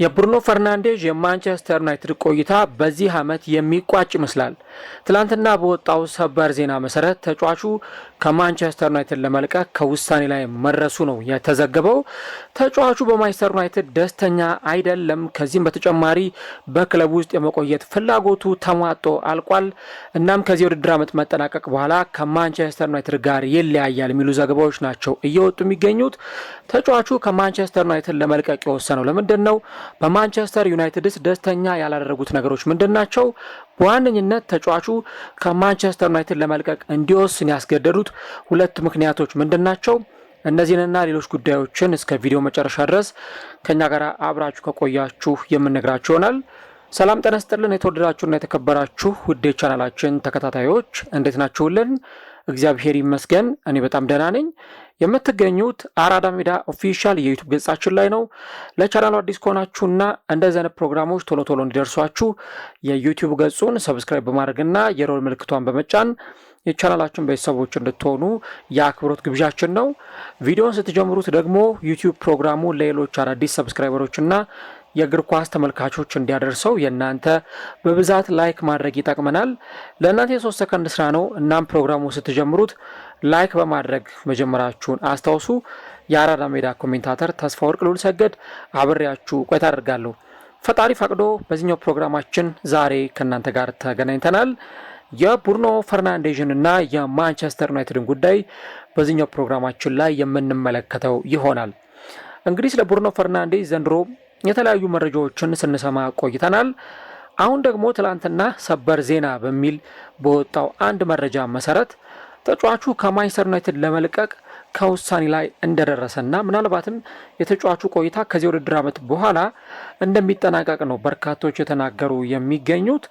የብሩኖ ፈርናንዴዝ የማንቸስተር ዩናይትድ ቆይታ በዚህ ዓመት የሚቋጭ ይመስላል። ትላንትና በወጣው ሰበር ዜና መሰረት ተጫዋቹ ከማንቸስተር ዩናይትድ ለመልቀቅ ከውሳኔ ላይ መድረሱ ነው የተዘገበው። ተጫዋቹ በማንቸስተር ዩናይትድ ደስተኛ አይደለም። ከዚህም በተጨማሪ በክለቡ ውስጥ የመቆየት ፍላጎቱ ተሟጦ አልቋል። እናም ከዚህ ውድድር ዓመት መጠናቀቅ በኋላ ከማንቸስተር ዩናይትድ ጋር ይለያያል የሚሉ ዘገባዎች ናቸው እየወጡ የሚገኙት። ተጫዋቹ ከማንቸስተር ዩናይትድ ለመልቀቅ የወሰነው ለምንድን ነው? በማንቸስተር ዩናይትድስ ደስተኛ ያላደረጉት ነገሮች ምንድናቸው? በዋነኝነት ተጫዋቹ ከማንቸስተር ዩናይትድ ለመልቀቅ እንዲወስን ያስገደዱት ሁለት ምክንያቶች ምንድናቸው? እነዚህንና ሌሎች ጉዳዮችን እስከ ቪዲዮ መጨረሻ ድረስ ከኛ ጋር አብራችሁ ከቆያችሁ የምንነግራችሁ ይሆናል። ሰላም ጤና ይስጥልን። የተወደዳችሁና የተከበራችሁ ውድ ቻናላችን ተከታታዮች እንዴት ናችሁልን? እግዚአብሔር ይመስገን እኔ በጣም ደህና ነኝ። የምትገኙት አራዳ ሜዳ ኦፊሻል የዩቲዩብ ገጻችን ላይ ነው። ለቻናሉ አዲስ ከሆናችሁና እንደዚህ አይነት ፕሮግራሞች ቶሎ ቶሎ እንዲደርሷችሁ የዩቲዩብ ገጹን ሰብስክራይብ በማድረግና የሮል ምልክቷን በመጫን የቻናላችን ቤተሰቦች እንድትሆኑ የአክብሮት ግብዣችን ነው። ቪዲዮውን ስትጀምሩት ደግሞ ዩቲዩብ ፕሮግራሙ ለሌሎች አዳዲስ ሰብስክራይበሮችና የእግር ኳስ ተመልካቾች እንዲያደርሰው የእናንተ በብዛት ላይክ ማድረግ ይጠቅመናል። ለእናንተ የ3 ሰከንድ ስራ ነው። እናም ፕሮግራሙ ስትጀምሩት ላይክ በማድረግ መጀመራችሁን አስታውሱ። የአራዳ ሜዳ ኮሜንታተር ተስፋ ወርቅ ልዑል ሰገድ አብሬያችሁ ቆይታ አደርጋለሁ። ፈጣሪ ፈቅዶ በዚህኛው ፕሮግራማችን ዛሬ ከእናንተ ጋር ተገናኝተናል። የብሩኖ ፈርናንዴዝን እና የማንቸስተር ዩናይትድን ጉዳይ በዚህኛው ፕሮግራማችን ላይ የምንመለከተው ይሆናል። እንግዲህ ስለ ብሩኖ ፈርናንዴዝ ዘንድሮ የተለያዩ መረጃዎችን ስንሰማ ቆይተናል። አሁን ደግሞ ትላንትና ሰበር ዜና በሚል በወጣው አንድ መረጃ መሰረት ተጫዋቹ ከማንቸስተር ዩናይትድ ለመልቀቅ ከውሳኔ ላይ እንደደረሰና ምናልባትም የተጫዋቹ ቆይታ ከዚህ ውድድር ዓመት በኋላ እንደሚጠናቀቅ ነው በርካቶች የተናገሩ የሚገኙት።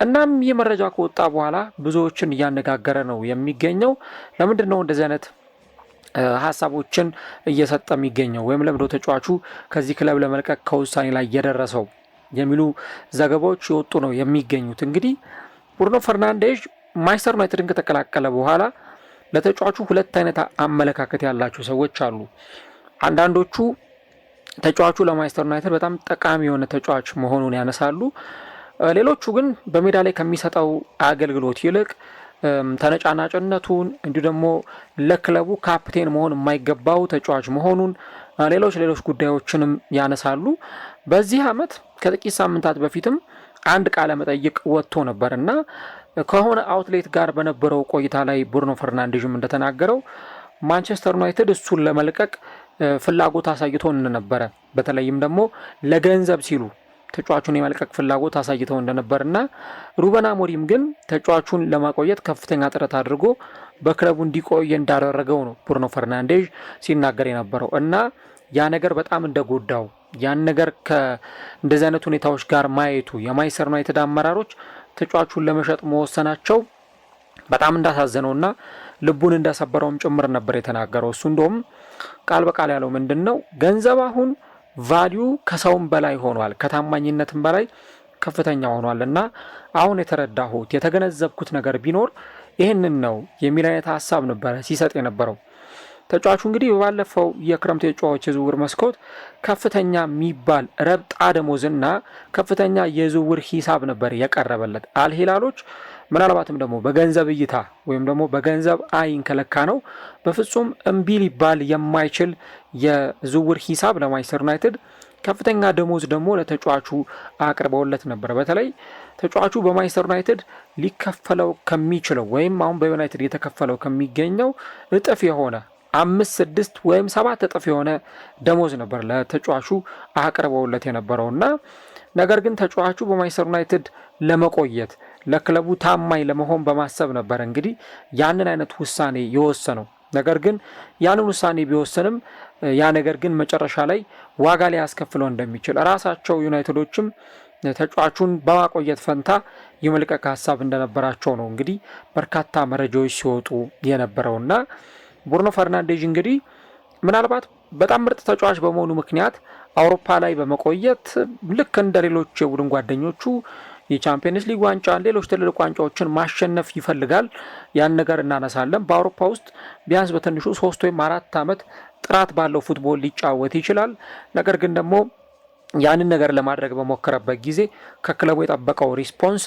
እናም ይህ መረጃ ከወጣ በኋላ ብዙዎችን እያነጋገረ ነው የሚገኘው። ለምንድን ነው እንደዚህ አይነት ሀሳቦችን እየሰጠ የሚገኘው ወይም ለምንድነው ተጫዋቹ ከዚህ ክለብ ለመልቀቅ ከውሳኔ ላይ የደረሰው የሚሉ ዘገባዎች የወጡ ነው የሚገኙት። እንግዲህ ብሩኖ ፈርናንዴዝ ማንቸስተር ዩናይትድን ከተቀላቀለ በኋላ ለተጫዋቹ ሁለት አይነት አመለካከት ያላቸው ሰዎች አሉ። አንዳንዶቹ ተጫዋቹ ለማንቸስተር ዩናይትድ በጣም ጠቃሚ የሆነ ተጫዋች መሆኑን ያነሳሉ። ሌሎቹ ግን በሜዳ ላይ ከሚሰጠው አገልግሎት ይልቅ ተነጫናጭነቱን እንዲሁ ደግሞ ለክለቡ ካፕቴን መሆን የማይገባው ተጫዋች መሆኑን ሌሎች ጉዳዮችንም ያነሳሉ። በዚህ ዓመት ከጥቂት ሳምንታት በፊትም አንድ ቃለ መጠይቅ ወጥቶ ነበር እና ከሆነ አውትሌት ጋር በነበረው ቆይታ ላይ ብሩኖ ፈርናንዴዝም እንደተናገረው ማንቸስተር ዩናይትድ እሱን ለመልቀቅ ፍላጎት አሳይቶ እንደነበረ በተለይም ደግሞ ለገንዘብ ሲሉ ተጫዋቹን የመልቀቅ ፍላጎት አሳይተው እንደነበርና ሩበን አሞሪም ግን ተጫዋቹን ለማቆየት ከፍተኛ ጥረት አድርጎ በክለቡ እንዲቆይ እንዳደረገው ነው ብሩኖ ፈርናንዴዝ ሲናገር የነበረው እና ያ ነገር በጣም እንደጎዳው ያን ነገር ከእንደዚህ አይነት ሁኔታዎች ጋር ማየቱ የማንቸስተር ዩናይትድ አመራሮች ተጫዋቹን ለመሸጥ መወሰናቸው በጣም እንዳሳዘነውና ልቡን እንዳሰበረውም ጭምር ነበር የተናገረው። እሱ እንደውም ቃል በቃል ያለው ምንድነው ገንዘብ አሁን ቫልዩ ከሰውም በላይ ሆኗል፣ ከታማኝነትም በላይ ከፍተኛ ሆኗል እና አሁን የተረዳሁት የተገነዘብኩት ነገር ቢኖር ይህንን ነው የሚል አይነት ሀሳብ ነበረ ሲሰጥ የነበረው። ተጫዋቹ እንግዲህ በባለፈው የክረምት ተጫዋቾች የዝውውር መስኮት ከፍተኛ የሚባል ረብጣ ደሞዝና ከፍተኛ የዝውውር ሂሳብ ነበር የቀረበለት። አልሂላሎች ምናልባትም ደግሞ በገንዘብ እይታ ወይም ደግሞ በገንዘብ አይን ከለካ ነው በፍጹም እምቢ ሊባል የማይችል የዝውውር ሂሳብ ለማንቸስተር ዩናይትድ ከፍተኛ ደሞዝ ደግሞ ለተጫዋቹ አቅርበውለት ነበር። በተለይ ተጫዋቹ በማንቸስተር ዩናይትድ ሊከፈለው ከሚችለው ወይም አሁን በዩናይትድ የተከፈለው ከሚገኘው እጥፍ የሆነ 5፣ 6 ወይም 7 እጥፍ የሆነ ደሞዝ ነበር ለተጫዋቹ አቅርበውለት የነበረውና ነገር ግን ተጫዋቹ በማንቸስተር ዩናይትድ ለመቆየት ለክለቡ ታማኝ ለመሆን በማሰብ ነበር እንግዲህ ያንን አይነት ውሳኔ የወሰነው። ነገር ግን ያንን ውሳኔ ቢወሰንም ያ ነገር ግን መጨረሻ ላይ ዋጋ ሊያስከፍለው እንደሚችል ራሳቸው ዩናይትዶችም ተጫዋቹን በማቆየት ፈንታ የመልቀቅ ሀሳብ እንደነበራቸው ነው እንግዲህ በርካታ መረጃዎች ሲወጡ የነበረውና ብሩኖ ፈርናንዴዝ እንግዲህ ምናልባት በጣም ምርጥ ተጫዋች በመሆኑ ምክንያት አውሮፓ ላይ በመቆየት ልክ እንደ ሌሎች የቡድን ጓደኞቹ የቻምፒየንስ ሊግ ዋንጫን ሌሎች ትልልቅ ዋንጫዎችን ማሸነፍ ይፈልጋል። ያን ነገር እናነሳለን። በአውሮፓ ውስጥ ቢያንስ በትንሹ 3 ወይም 4 ዓመት ጥራት ባለው ፉትቦል ሊጫወት ይችላል። ነገር ግን ደግሞ ያንን ነገር ለማድረግ በሞከረበት ጊዜ ከክለቡ የጠበቀው ሪስፖንስ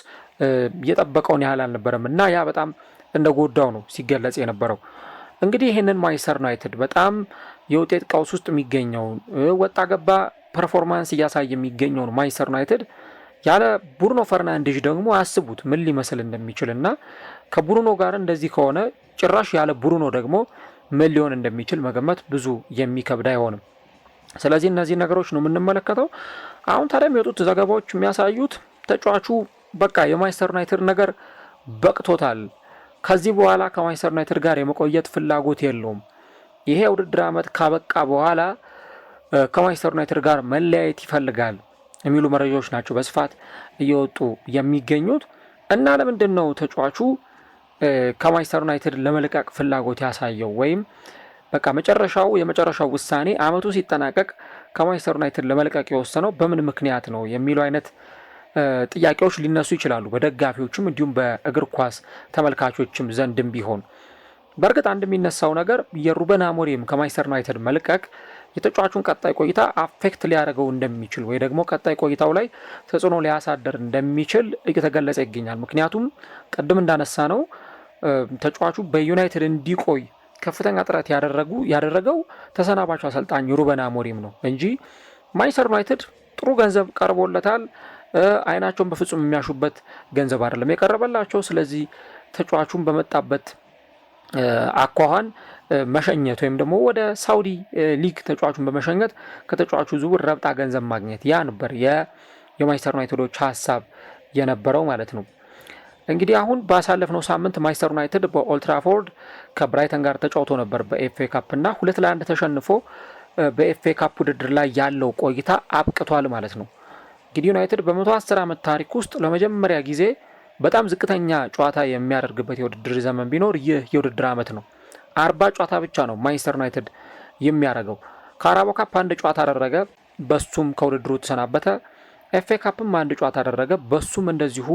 የጠበቀውን ያህል አልነበረም እና ያ በጣም እንደጎዳው ነው ሲገለጽ የነበረው። እንግዲህ ይህንን ማንቸስተር ዩናይትድ በጣም የውጤት ቀውስ ውስጥ የሚገኘውን ወጣ ገባ ፐርፎርማንስ እያሳየ የሚገኘውን ማንቸስተር ዩናይትድ ያለ ብሩኖ ፈርናንዴዝ ደግሞ አስቡት ምን ሊመስል እንደሚችል እና ከብሩኖ ጋር እንደዚህ ከሆነ ጭራሽ ያለ ብሩኖ ደግሞ ምን ሊሆን እንደሚችል መገመት ብዙ የሚከብድ አይሆንም። ስለዚህ እነዚህ ነገሮች ነው የምንመለከተው። አሁን ታዲያ የሚወጡት ዘገባዎች የሚያሳዩት ተጫዋቹ በቃ የማንቸስተር ዩናይትድ ነገር በቅቶታል፣ ከዚህ በኋላ ከማንቸስተር ዩናይትድ ጋር የመቆየት ፍላጎት የለውም፣ ይሄ ውድድር ዓመት ካበቃ በኋላ ከማንቸስተር ዩናይትድ ጋር መለያየት ይፈልጋል የሚሉ መረጃዎች ናቸው በስፋት እየወጡ የሚገኙት። እና ለምንድን ነው ተጫዋቹ ከማንቸስተር ዩናይትድ ለመልቀቅ ፍላጎት ያሳየው ወይም በቃ የመጨረሻው ውሳኔ አመቱ ሲጠናቀቅ ከማንቸስተር ዩናይትድ ለመልቀቅ የወሰነው በምን ምክንያት ነው የሚሉ አይነት ጥያቄዎች ሊነሱ ይችላሉ በደጋፊዎችም እንዲሁም በእግር ኳስ ተመልካቾችም ዘንድም ቢሆን። በእርግጥ አንድ የሚነሳው ነገር የሩበን አሞሪም ከማንቸስተር ዩናይትድ መልቀቅ የተጫዋቹን ቀጣይ ቆይታ አፌክት ሊያደርገው እንደሚችል ወይ ደግሞ ቀጣይ ቆይታው ላይ ተጽዕኖ ሊያሳደር እንደሚችል እየተገለጸ ይገኛል። ምክንያቱም ቅድም እንዳነሳ ነው ተጫዋቹ በዩናይትድ እንዲቆይ ከፍተኛ ጥረት ያደረገው ተሰናባቹ አሰልጣኝ ሩበን አሞሪም ነው እንጂ ማንቸስተር ዩናይትድ ጥሩ ገንዘብ ቀርቦለታል። አይናቸውን በፍጹም የሚያሹበት ገንዘብ አይደለም የቀረበላቸው። ስለዚህ ተጫዋቹን በመጣበት አኳኋን መሸኘት ወይም ደግሞ ወደ ሳውዲ ሊግ ተጫዋቹን በመሸኘት ከተጫዋቹ ዝውውር ረብጣ ገንዘብ ማግኘት ያ ነበር የማንቸስተር ዩናይትዶች ሀሳብ የነበረው ማለት ነው። እንግዲህ አሁን ባሳለፍነው ሳምንት ማንቸስተር ዩናይትድ በኦልትራፎርድ ከብራይተን ጋር ተጫውቶ ነበር በኤፍኤ ካፕ እና 2-1 ተሸንፎ በኤፍኤ ካፕ ውድድር ላይ ያለው ቆይታ አብቅቷል ማለት ነው። እንግዲህ ዩናይትድ በ110 ዓመት ታሪክ ውስጥ ለመጀመሪያ ጊዜ በጣም ዝቅተኛ ጨዋታ የሚያደርግበት የውድድር ዘመን ቢኖር ይህ የውድድር ዓመት ነው። 40 ጨዋታ ብቻ ነው ማንቸስተር ዩናይትድ የሚያደርገው። ካራባኦ ካፕ 1 ጨዋታ አደረገ፣ በሱም ከውድድሩ ተሰናበተ። ኤፍኤ ካፕም 1 ጨዋታ አደረገ፣ በሱም እንደዚሁ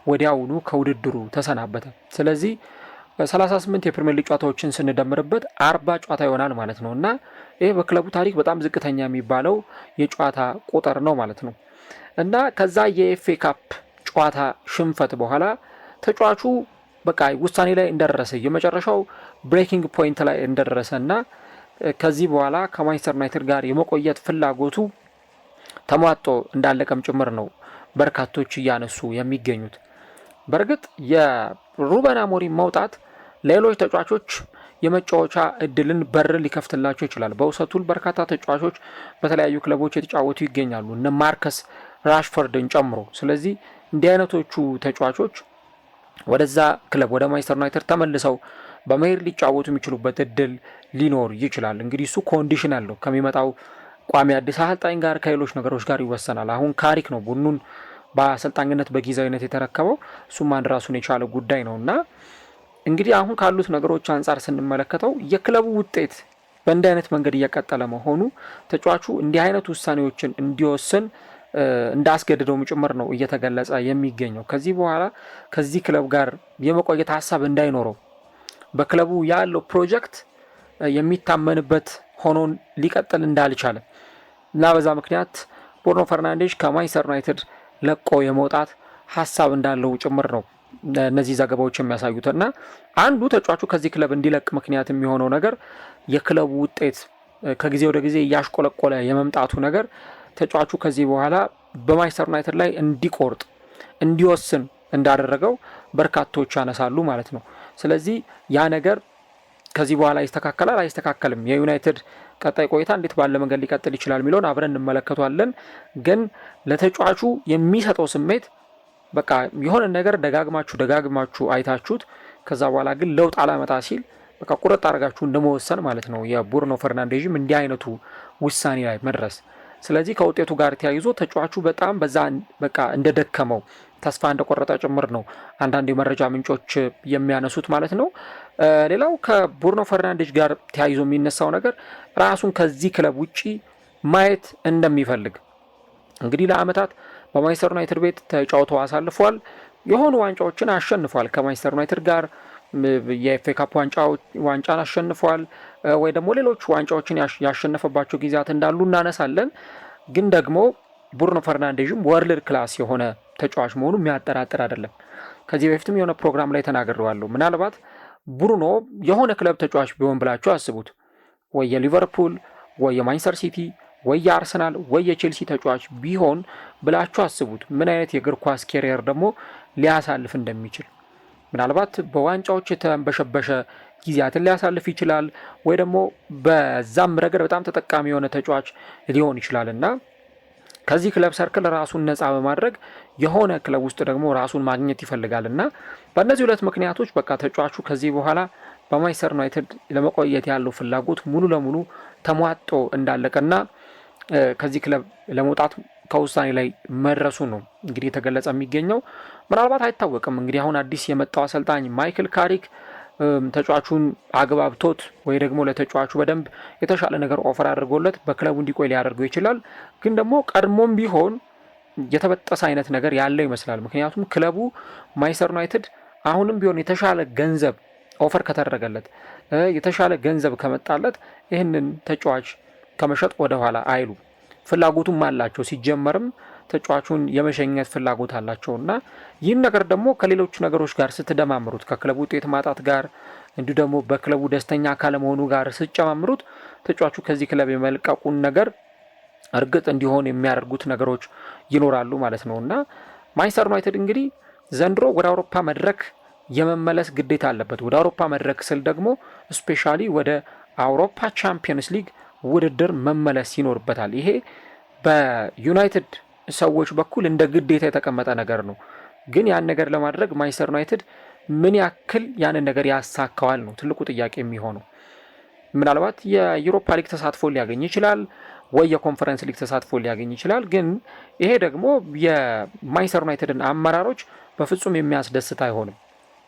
ወዲያውኑ ከውድድሩ ተሰናበተ። ስለዚህ 38 የፕሪሚየር ሊግ ጨዋታዎችን ስንደምርበት 40 ጨዋታ ይሆናል ማለት ነው እና ይህ በክለቡ ታሪክ በጣም ዝቅተኛ የሚባለው የጨዋታ ቁጥር ነው ማለት ነው። እና ከዛ የኤፍኤ ካፕ ጨዋታ ሽንፈት በኋላ ተጫዋቹ በቃ ውሳኔ ላይ እንደደረሰ የመጨረሻው ብሬኪንግ ፖይንት ላይ እንደደረሰ እና ከዚህ በኋላ ከማንቸስተር ዩናይትድ ጋር የመቆየት ፍላጎቱ ተሟጦ እንዳለቀም ጭምር ነው በርካቶች እያነሱ የሚገኙት። በእርግጥ የሩበን አሞሪም መውጣት ሌሎች ተጫዋቾች የመጫወቻ እድልን በር ሊከፍትላቸው ይችላል። በውሰቱል በርካታ ተጫዋቾች በተለያዩ ክለቦች የተጫወቱ ይገኛሉ እነ ማርከስ ራሽፈርድን ጨምሮ። ስለዚህ እንዲህ አይነቶቹ ተጫዋቾች ወደዛ ክለብ ወደ ማንቸስተር ዩናይትድ ተመልሰው በመሄድ ሊጫወቱ የሚችሉበት እድል ሊኖር ይችላል። እንግዲህ እሱ ኮንዲሽን አለው ከሚመጣው ቋሚ አዲስ አሰልጣኝ ጋር ከሌሎች ነገሮች ጋር ይወሰናል። አሁን ካሪክ ነው ቡድኑን በአሰልጣኝነት በጊዜያዊነት የተረከበው፣ እሱም አንድ ራሱን የቻለ ጉዳይ ነው እና እንግዲህ አሁን ካሉት ነገሮች አንጻር ስንመለከተው የክለቡ ውጤት በእንዲህ አይነት መንገድ እየቀጠለ መሆኑ ተጫዋቹ እንዲህ አይነት ውሳኔዎችን እንዲወስን እንዳስገድደው ጭምር ነው እየተገለጸ የሚገኘው። ከዚህ በኋላ ከዚህ ክለብ ጋር የመቆየት ሀሳብ እንዳይኖረው በክለቡ ያለው ፕሮጀክት የሚታመንበት ሆኖ ሊቀጥል እንዳልቻለ እና በዛ ምክንያት ብሩኖ ፈርናንዴዝ ከማንቸስተር ዩናይትድ ለቆ የመውጣት ሀሳብ እንዳለው ጭምር ነው እነዚህ ዘገባዎች የሚያሳዩት። እና አንዱ ተጫዋቹ ከዚህ ክለብ እንዲለቅ ምክንያት የሚሆነው ነገር የክለቡ ውጤት ከጊዜ ወደ ጊዜ እያሽቆለቆለ የመምጣቱ ነገር ተጫዋቹ ከዚህ በኋላ በማንቸስተር ዩናይትድ ላይ እንዲቆርጥ እንዲወስን እንዳደረገው በርካቶች ያነሳሉ ማለት ነው። ስለዚህ ያ ነገር ከዚህ በኋላ ይስተካከላል አይስተካከልም፣ የዩናይትድ ቀጣይ ቆይታ እንዴት ባለ መንገድ ሊቀጥል ይችላል የሚለውን አብረን እንመለከቷለን። ግን ለተጫዋቹ የሚሰጠው ስሜት በቃ የሆነ ነገር ደጋግማችሁ አይታችሁት ከዛ በኋላ ግን ለውጥ አላመጣ ሲል በቃ ቁርጥ አድርጋችሁ እንደመወሰን ማለት ነው የብሩኖ ፈርናንዴዝም እንዲህ አይነቱ ውሳኔ ላይ መድረስ። ስለዚህ ከውጤቱ ጋር ተያይዞ ተጫዋቹ በጣም በዛ በቃ እንደደከመው ተስፋ እንደቆረጠ ጭምር ነው አንዳንድ የመረጃ ምንጮች የሚያነሱት ማለት ነው። ሌላው ከብሩኖ ፈርናንዴዝ ጋር ተያይዞ የሚነሳው ነገር ራሱን ከዚህ ክለብ ውጪ ማየት እንደሚፈልግ እንግዲህ ለአመታት በማንቸስተር ዩናይትድ ቤት ተጫውተው አሳልፏል። የሆኑ ዋንጫዎችን አሸንፏል ከማንቸስተር ዩናይትድ ጋር የኤፍኤ ካፕ ዋንጫን አሸንፏል ወይ ደግሞ ሌሎች ዋንጫዎችን ያሸነፈባቸው ጊዜያት እንዳሉ እናነሳለን። ግን ደግሞ ብሩኖ ፈርናንዴዥም ወርልድ ክላስ የሆነ ተጫዋች መሆኑ የሚያጠራጥር አይደለም። ከዚህ በፊትም የሆነ ፕሮግራም ላይ ተናግሬዋለሁ። ምናልባት ብሩኖ የሆነ ክለብ ተጫዋች ቢሆን ብላችሁ አስቡት። ወይ የሊቨርፑል ወይ የማንቸስተር ሲቲ ወይ የአርሰናል ወይ የቼልሲ ተጫዋች ቢሆን ብላችሁ አስቡት ምን አይነት የእግር ኳስ ኬሪየር ደግሞ ሊያሳልፍ እንደሚችል። ምናልባት በዋንጫዎች የተንበሸበሸ ጊዜያትን ሊያሳልፍ ይችላል፣ ወይ ደግሞ በዛም ረገድ በጣም ተጠቃሚ የሆነ ተጫዋች ሊሆን ይችላል እና ከዚህ ክለብ ሰርክል ራሱን ነፃ በማድረግ የሆነ ክለብ ውስጥ ደግሞ ራሱን ማግኘት ይፈልጋል እና በእነዚህ ሁለት ምክንያቶች በቃ ተጫዋቹ ከዚህ በኋላ በማንቸስተር ዩናይትድ ለመቆየት ያለው ፍላጎት ሙሉ ለሙሉ ተሟጦ እንዳለቀና ከዚህ ክለብ ለመውጣት ከውሳኔ ላይ መድረሱ ነው እንግዲህ የተገለጸ የሚገኘው። ምናልባት አይታወቅም እንግዲህ አሁን አዲስ የመጣው አሰልጣኝ ማይክል ካሪክ ተጫዋቹን አግባብቶት ወይ ደግሞ ለተጫዋቹ በደንብ የተሻለ ነገር ኦፈር አድርጎለት በክለቡ እንዲቆይ ሊያደርገው ይችላል። ግን ደግሞ ቀድሞም ቢሆን የተበጠሰ አይነት ነገር ያለው ይመስላል። ምክንያቱም ክለቡ ማንቸስተር ዩናይትድ አሁንም ቢሆን የተሻለ ገንዘብ ኦፈር ከተደረገለት የተሻለ ገንዘብ ከመጣለት ይህንን ተጫዋች ከመሸጥ ወደ ኋላ አይሉ ፍላጎቱም አላቸው። ሲጀመርም ተጫዋቹን የመሸኘት ፍላጎት አላቸው እና ይህን ነገር ደግሞ ከሌሎች ነገሮች ጋር ስትደማምሩት ከክለቡ ውጤት ማጣት ጋር እንዲሁ ደግሞ በክለቡ ደስተኛ ካለመሆኑ ጋር ስትጨማምሩት ተጫዋቹ ከዚህ ክለብ የመልቀቁን ነገር እርግጥ እንዲሆን የሚያደርጉት ነገሮች ይኖራሉ ማለት ነው እና ማንቸስተር ዩናይትድ እንግዲህ ዘንድሮ ወደ አውሮፓ መድረክ የመመለስ ግዴታ አለበት። ወደ አውሮፓ መድረክ ስል ደግሞ ስፔሻሊ ወደ አውሮፓ ቻምፒየንስ ሊግ ውድድር መመለስ ይኖርበታል። ይሄ በዩናይትድ ሰዎች በኩል እንደ ግዴታ የተቀመጠ ነገር ነው። ግን ያን ነገር ለማድረግ ማንቸስተር ዩናይትድ ምን ያክል ያንን ነገር ያሳካዋል ነው ትልቁ ጥያቄ የሚሆነው። ምናልባት የዩሮፓ ሊግ ተሳትፎ ሊያገኝ ይችላል ወይ የኮንፈረንስ ሊግ ተሳትፎ ሊያገኝ ይችላል። ግን ይሄ ደግሞ የማንቸስተር ዩናይትድን አመራሮች በፍጹም የሚያስደስት አይሆንም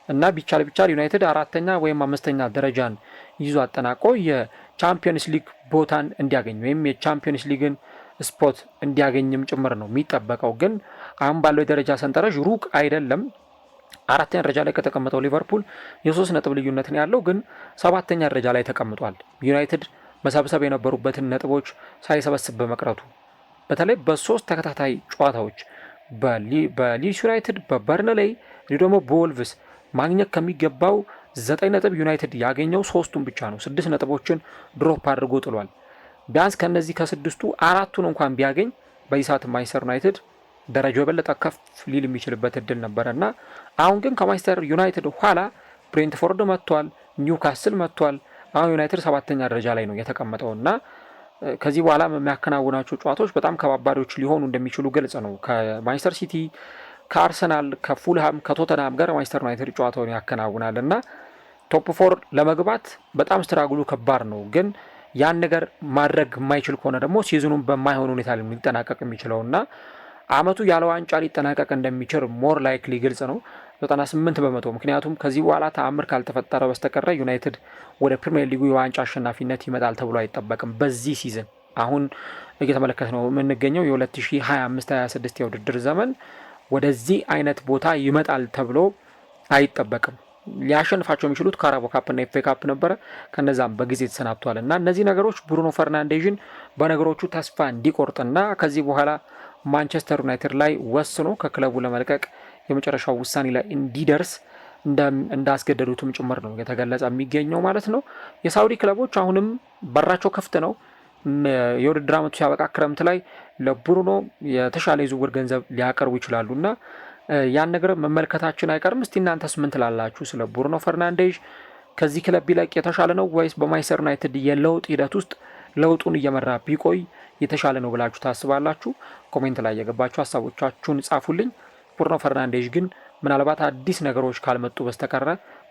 እና ቢቻል ዩናይትድ 4ኛ ወይም 5ኛ ደረጃን ይዞ አጠናቆ የቻምፒየንስ ሊግ ቦታን እንዲያገኝ ወይም የቻምፒየንስ ሊግን ስፖት እንዲያገኝም ጭምር ነው የሚጠበቀው። ግን አሁን ባለው የደረጃ ሰንጠረዥ ሩቅ አይደለም። 4ኛ ደረጃ ላይ ከተቀመጠው ሊቨርፑል የ3 ነጥብ ልዩነት ነው ያለው፣ ግን 7ኛ ደረጃ ላይ ተቀምጧል። ዩናይትድ መሰብሰብ የነበሩበትን ነጥቦች ሳይሰበስብ በመቅረቱ በተለይ በ3 ተከታታይ ጨዋታዎች በሊድስ ዩናይትድ፣ በበርንሌይ እንዲሁ ደግሞ በወልቭስ ማግኘት ከሚገባው 9 ነጥብ ዩናይትድ ያገኘው 3ቱን ብቻ ነው። 6 ነጥቦችን ድሮፕ አድርጎ ጥሏል። ቢያንስ ከነዚህ ከ6ቱ 4ቱን እንኳን ቢያገኝ በዚህ ሰዓት ማንቸስተር ዩናይትድ ደረጃው የበለጠ ከፍ ሊል የሚችልበት እድል ነበረ እና አሁን ግን ከማንቸስተር ዩናይትድ ኋላ ብሬንትፎርድ መጥቷል፣ ኒውካስል መጥቷል። አሁን ዩናይትድ 7ኛ ደረጃ ላይ ነው የተቀመጠው እና ከዚህ በኋላ የሚያከናውናቸው ጨዋታዎች በጣም ከባባዶች ሊሆኑ እንደሚችሉ ግልጽ ነው። ከማንቸስተር ሲቲ፣ ከአርሰናል፣ ከፉልሃም፣ ከቶተንሃም ጋር ማንቸስተር ዩናይትድ ጨዋታውን ያከናውናል እና ቶፕ 4 ለመግባት በጣም ስትራግሉ ከባድ ነው። ግን ያን ነገር ማድረግ የማይችል ከሆነ ደግሞ ሲዝኑን በማይሆን ሁኔታ ሊጠናቀቅ የሚችለው እና አመቱ ያለ ዋንጫ ሊጠናቀቅ እንደሚችል ሞር ላይክሊ ግልጽ ነው 98%። ምክንያቱም ከዚህ በኋላ ተአምር ካልተፈጠረ በስተቀረ ዩናይትድ ወደ ፕሪሚየር ሊጉ የዋንጫ አሸናፊነት ይመጣል ተብሎ አይጠበቅም። በዚህ ሲዝን አሁን እየተመለከት ነው የምንገኘው የ2025-26 የውድድር ዘመን ወደዚህ አይነት ቦታ ይመጣል ተብሎ አይጠበቅም። ሊያሸንፋቸው የሚችሉት ካራቦ ካፕና ኤፍ ኤ ካፕ ነበረ። ከነዛም በጊዜ ተሰናብቷል እና እነዚህ ነገሮች ብሩኖ ፈርናንዴዥን በነገሮቹ ተስፋ እንዲቆርጥና ከዚህ በኋላ ማንቸስተር ዩናይትድ ላይ ወስኖ ከክለቡ ለመልቀቅ የመጨረሻው ውሳኔ ላይ እንዲደርስ እንዳስገደዱትም ጭምር ነው የተገለጸ የሚገኘው ማለት ነው። የሳውዲ ክለቦች አሁንም በራቸው ክፍት ነው። የውድድር ዓመቱ ሲያበቃ ክረምት ላይ ለብሩኖ የተሻለ የዝውውር ገንዘብ ሊያቀርቡ ይችላሉና ያን ነገር መመልከታችን አይቀርም። እስቲ እናንተስ ምን ትላላችሁ ስለ ብሩኖ ፈርናንዴዥ? ከዚህ ክለብ ቢለቅ የተሻለ ነው ወይስ በማንቸስተር ዩናይትድ የለውጥ ሂደት ውስጥ ለውጡን እየመራ ቢቆይ የተሻለ ነው ብላችሁ ታስባላችሁ? ኮሜንት ላይ የገባችሁ ሀሳቦቻችሁን ጻፉልኝ። ብሩኖ ፈርናንዴዥ ግን ምናልባት አዲስ ነገሮች ካልመጡ በስተቀረ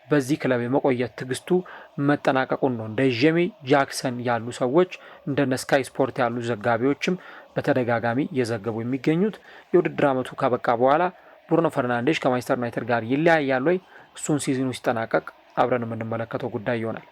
በዚህ ክለብ የመቆየት ትግስቱ መጠናቀቁን ነው እንደ ጄሚ ጃክሰን ያሉ ሰዎች እንደነ ስካይ ስፖርት ያሉ ዘጋቢዎችም በተደጋጋሚ እየዘገቡ የሚገኙት። የውድድር ዓመቱ ካበቃ በኋላ ብሩኖ ፈርናንዴዥ ከማንቸስተር ዩናይትድ ጋር ይለያያል ወይ? እሱን ሲዝኑ ሲጠናቀቅ አብረን የምንመለከተው ጉዳይ ይሆናል።